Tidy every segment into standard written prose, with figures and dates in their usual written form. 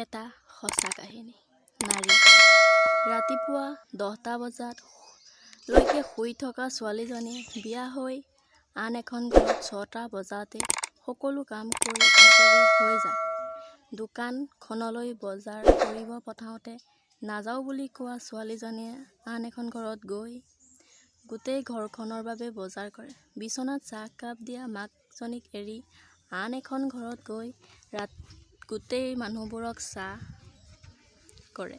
এটা সঁচা কাহিনী। নাৰী। ৰাতিপুৱা 10টা বজাত লৈকে শুই থকা ছোৱালীজনী বিয়া হৈ আন এখন ঘৰত 6টা বজাতে সকলো কাম কৰি আজৰি হৈ যায়। দোকানখনলৈ বজাৰ কৰিব পঠাওঁতে নাযাওঁ বুলি কোৱা ছোৱালীজনীয়ে আন এখন ঘৰত গৈ গোটেই ঘৰখনৰ বাবে বজাৰ কৰে। বিচনাত চাহকাপ দিয়া মাকজনীক এৰি আন এখন ঘৰত গৈ গোটেই মানুহবোৰক চাহ কৰে।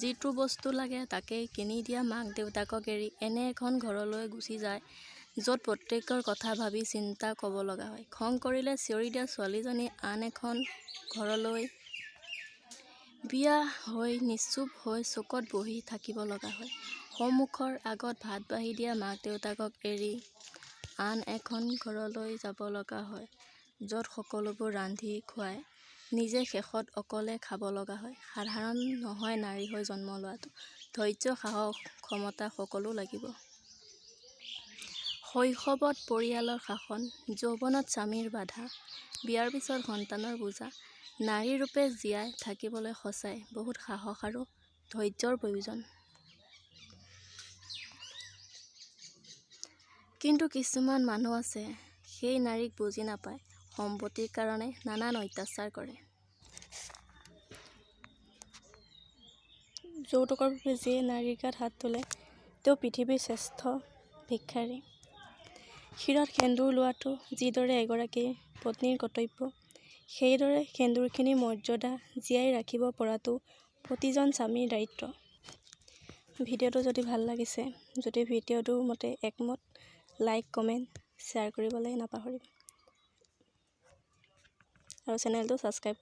যিটো বস্তু লাগে তাকেই কিনি দিয়া মাক দেউতাকক এৰি এনে এখন ঘৰলৈ গুচি যায় য'ত প্ৰত্যেকৰ কথা ভাবি চিন্তা ক'ব লগা হয়। খং কৰিলে চিঞৰি দিয়া ছোৱালীজনী আন এখন ঘৰলৈ বিয়া হৈ নিশ্চুপ হৈ চুকত বহি থাকিব লগা হয়। সন্মুখৰ আগত ভাত বাঢ়ি দিয়া মাক দেউতাকক এৰি আন এখন ঘৰলৈ যাব লগা হয় য'ত সকলোবোৰ ৰান্ধি খুৱাই নিজে শেষত অকলে খাব লগা হয়। সাধাৰণ নহয় নাৰী হৈ জন্ম লোৱাটো। ধৈৰ্য, সাহস, ক্ষমতা সকলো লাগিব। শৈশৱত পৰিয়ালৰ শাসন, যৌৱনত স্বামীৰ বাধা, বিয়াৰ পিছত সন্তানৰ বোজা। নাৰী ৰূপে জীয়াই থাকিবলৈ সঁচাই বহুত সাহস আৰু ধৈৰ্যৰ প্ৰয়োজন। কিন্তু কিছুমান মানুহ আছে সেই নাৰীক বুজি নাপায়, সম্পত্তিৰ কাৰণে নানান অত্যাচাৰ কৰে। যৌতুকৰ বাবে যিয়ে নাৰীৰ গাত হাত তোলে তেওঁ পৃথিৱীৰ শ্ৰেষ্ঠ ভিক্ষাৰী। শিৰত সেন্দুৰ লোৱাটো যিদৰে এগৰাকী পত্নীৰ কৰ্তব্য, সেইদৰে সেন্দুৰখিনিৰ মৰ্যাদা জীয়াই ৰাখিব পৰাটো প্ৰতিজন স্বামীৰ দায়িত্ব। ভিডিঅ'টো যদি ভাল লাগিছে, যদি ভিডিঅ'টোৰ মতে একমত, লাইক, কমেণ্ট, শ্বেয়াৰ কৰিবলৈ নাপাহৰিব আৰু চেনেলটো ছাবস্ক্ৰাইব